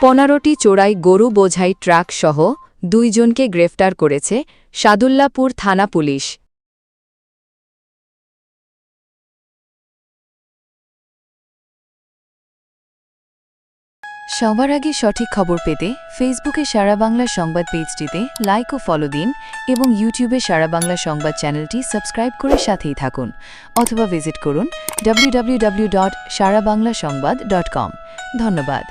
15টি চোরাই গরু বোঝাই ট্রাক সহ 2 জনকে গ্রেফতার করেছে সাদুল্লাপুর থানা পুলিশ। সবার আগে সঠিক খবর পেতে ফেসবুকে সারা বাংলা সংবাদ পেজটিতে লাইক ও ফলো দিন এবং ইউটিউবে সারা বাংলা সংবাদ চ্যানেলটি সাবস্ক্রাইব করে সাথেই থাকুন অথবা ভিজিট করুন www.sarabanglasongбад.com। ধন্যবাদ।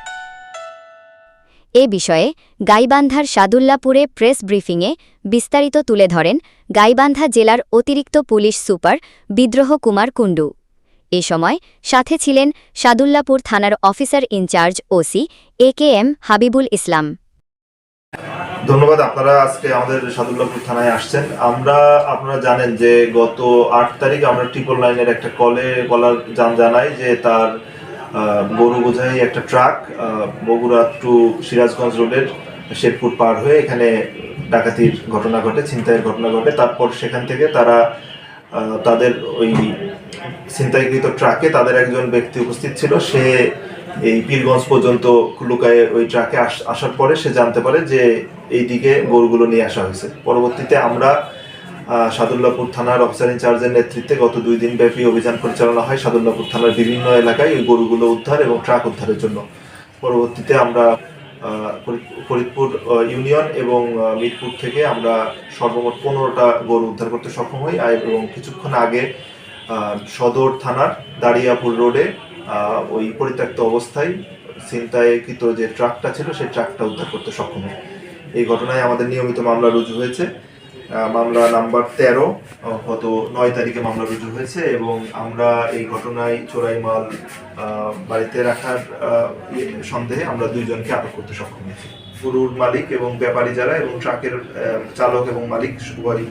এ বিষয়ে গাইবান্ধার সাদুল্লাপুরে প্রেস ব্রিফিংয়ে বিস্তারিত তুলে ধরেন গাইবান্ধা জেলার অতিরিক্ত পুলিশ সুপার বিদ্রোহ কুমার কুণ্ডু। এ সময় সাথে ছিলেন সাদুল্লাপুর থানার officer incharge OC AKM Habibul Islam. ধন্যবাদ। আপনারা আজকে আমাদের সাদুল্লাপুর থানায় আসছেন। আপনারা জানেন যে গত 8 তারিখ আমরা 999-এর একটা কলার জানাই যে তার গরু বোঝাই একটা ট্রাক বগুড়া টু সিরাজগঞ্জ রোডের শেরপুর পার হয়ে এখানে ডাকাতির ঘটনা ঘটে, ছিনতাইয়ের ঘটনা ঘটে। তারপর সেখান থেকে তারা তাদের ওই ছিনতাইকৃত ট্রাকে তাদের একজন ব্যক্তি উপস্থিত ছিল। সে এই পীরগঞ্জ পর্যন্ত লুকায়ে ওই ট্রাকে আসার পরে সে জানতে পারে যে এই দিকে গরুগুলো নিয়ে আসা হয়েছে। পরবর্তীতে আমরা সাদুল্লাপুর থানার অফিসার ইনচার্জের নেতৃত্বে গত 2 দিন ব্যাপী অভিযান পরিচালনা হয় সাদুল্লাপুর থানার বিভিন্ন এলাকায় ওই গরুগুলো উদ্ধার এবং ট্রাক উদ্ধারের জন্য। পরবর্তীতে আমরা ফরিদপুর ইউনিয়ন এবং মিরপুর থেকে আমরা সর্বমোট 15টা গরু উদ্ধার করতে সক্ষম হই এবং কিছুক্ষণ আগে সদর থানার দাঁড়িয়াপুর রোডে ওই পরিত্যক্ত অবস্থায় ছিনতাইকৃত যে ট্রাকটা ছিল সেই ট্রাকটা উদ্ধার করতে সক্ষম হয়। এই ঘটনায় আমাদের নিয়মিত মামলা রুজু হয়েছে। মামলা নাম্বার 13 গত 9 তারিখে মামলা রুজু হয়েছে এবং আমরা এই ঘটনায় চোরাই মাল বাড়িতে রাখার সন্দেহে আমরা 2 জনকে আটক করতে সক্ষম হয়েছি। গরুর মালিক এবং ব্যাপারী যারা এবং ট্রাকের চালক এবং মালিক উভয়ই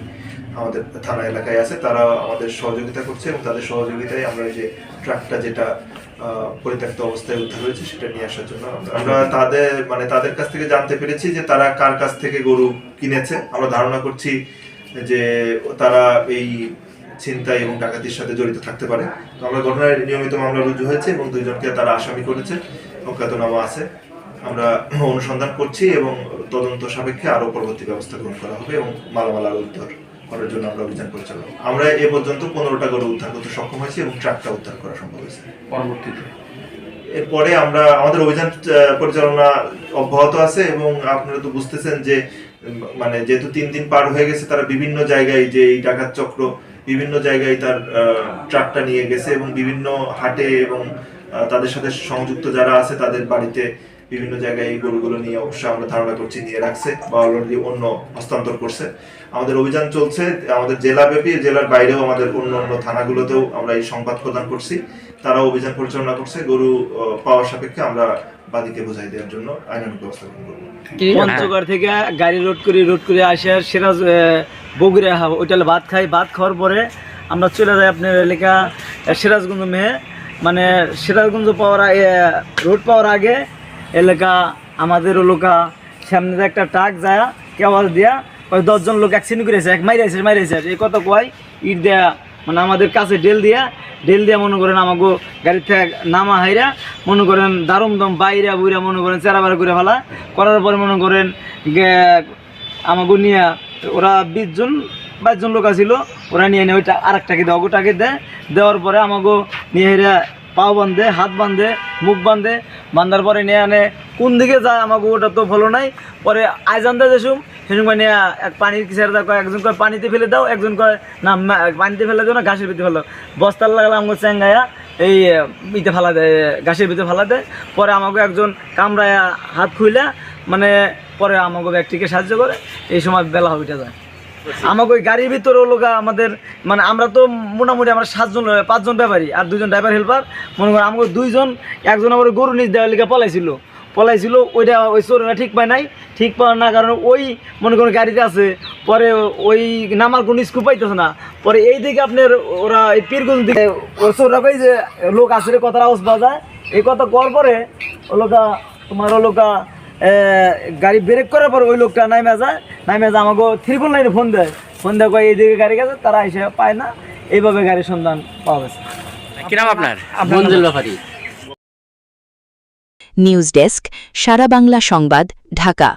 আমাদের থানা এলাকায় আছে, তারা আমাদের সহযোগিতা করছে এবং তাদের সহযোগিতায় আমরা এই যে ট্রাকটা যেটা পরিত্যক্ত অবস্থায় উদ্ধার হয়েছে সেটা নিয়ে আসার জন্য আমরা তাদের কাছ থেকে জানতে পেরেছি যে তারা কার কাছ থেকে গরু কিনেছে। আমরা ধারণা করছি যে তারা এই ছিনতাই এবং ডাকাতির সাথে জড়িত থাকতে পারে। তো আমরা ঘটনায় নিয়মিত মামলা রুজু হয়েছে এবং 2 জনকে তারা আসামি করেছে, অজ্ঞাতনামা আছে। আমরা অনুসন্ধান করছি এবং তদন্ত সাপেক্ষে আরো পরবর্তী ব্যবস্থা গ্রহণ করা হবে এবং মালামাল আরো উদ্ধার করার জন্য আমরা অভিযান পরিচালনা। আমরা এ পর্যন্ত 15টা গরু উদ্ধার করতে সক্ষম হয়েছি এবং ট্রাকটা উদ্ধার করা সম্ভব হয়েছে। পরবর্তীতে এরপরে আমাদের অভিযান পরিচালনা অব্যাহত আছে এবং আপনারা তো বুঝতেছেন যে যেহেতু 3 দিন পার হয়ে গেছে, তারা বিভিন্ন জায়গায় যে এই ডাকাত চক্র বিভিন্ন জায়গায় তার ট্রাকটা নিয়ে গেছে এবং বিভিন্ন হাটে এবং তাদের সাথে সংযুক্ত যারা আছে তাদের বাড়িতে বিভিন্ন জায়গায় এই গরুগুলো নিয়ে অবশ্যই আমরা ধারণা করছি নিয়ে রাখছে বা অলরেডি অন্য হস্তান্তর করছে। আমাদের অভিযান চলছে আমাদের জেলাব্যাপী, জেলার বাইরেও আমাদের অন্য থানাগুলোতেও আমরা এই সংবাদ প্রদান করছি, তারাও অভিযান পরিচালনা করছে। গরু পাওয়ার সাপেক্ষে আমরা বাদীকে বোঝাই দেওয়ার জন্য আইনানুগ ব্যবস্থা গ্রহণ করবো। পঞ্চগড় থেকে গাড়ি রোড করে আসে সিরাজ বগুড়া ওইটালে ভাত খাওয়ার পরে আমরা চলে যাই আপনার এলাকা সিরাজগঞ্জ সিরাজগঞ্জ রোড পাওয়ার আগে এলাকা আমাদের এলাকা সামনে একটা ট্রাক যায় কেওয়াজ দিয়া ওই 10 জন লোক অ্যাক্সিডেন্ট করেছে, মাইরেছে এই কথা কয় ইট দেয়া আমাদের কাছে ডেল দিয়া মনে করেন আমাকে গাড়ির থেকে নামা হাইরা মনে করেন দারুম দম বাইরা বুইরা মনে করেন চেরাবার করে ফেলা করার পরে মনে করেন আমাকে নিয়ে ওরা 22 জন লোক আছিল, ওরা নিয়ে ওইটা আরেকটাকে দেয় ওটাকে দেওয়ার পরে আমাকে নিয়ে হেরা পাও বান্ধে, হাত বান্ধে, মুখ বান্ধার পরে নিয়ে আনে কোন দিকে যায় আমাকে ওটা তো ভালো নাই। পরে আইজানতে যেসুম সেসুম মানে এক পানির কিসের কয়, একজন কয় পানিতে ফেলে দাও, একজন কয় না পানিতে ফেলে দাও না ঘাসের ভিতরে ফেলো। বস্তার লাগালে আমাকে চেঙ্গায়া এই ইতে ফেলা দেয়, ঘাসের ভিতরে ফেলা দেয়। পরে আমাকে একজন কামড়ায়া হাত খুইলা পরে আমাকে ব্যক্তিকে সাহায্য করে। এই সময় বেলা হইটা যায়। আমাকে ওই গাড়ির ভিতরে লোক আমাদের আমরা তো মোটামুটি আমরা 5 জন ব্যাপারী আর 2 জন ড্রাইভার হেল্পার মনে করেন আমাকে 2 জন, একজন আমার গরু নিজ দেওয়ার লিখে পলাইছিল ওইটা ওই চোরেরা ঠিক পায় নাই, ঠিক পাওয়ার না কারণ ওই মনে করেন গাড়িতে আছে। পরে ওই নামার কোনো স্কুপ পাইতেছে না। পরে এই দিকে আপনার ওরা এই পীরগঞ্জ দিকে ওর চোররা কই যে লোক আসলে কথার আওয়াজ পাওয়া যায়। এই কথা করার পরে ওলোকা গাড়ি ব্রেক করার পর ওই লোকটা নামে যায় আমাকে 999 ফোন দেয় কয় এইদিকে গাড়ি গেছে, তারা এসে পায় না। এইভাবে গাড়ির সন্ধান পাওয়া গেছে। কি নাম আপনার? মঞ্জুল ব্যাপারী। নিউজ ডেস্ক, সারা বাংলা সংবাদ, ঢাকা।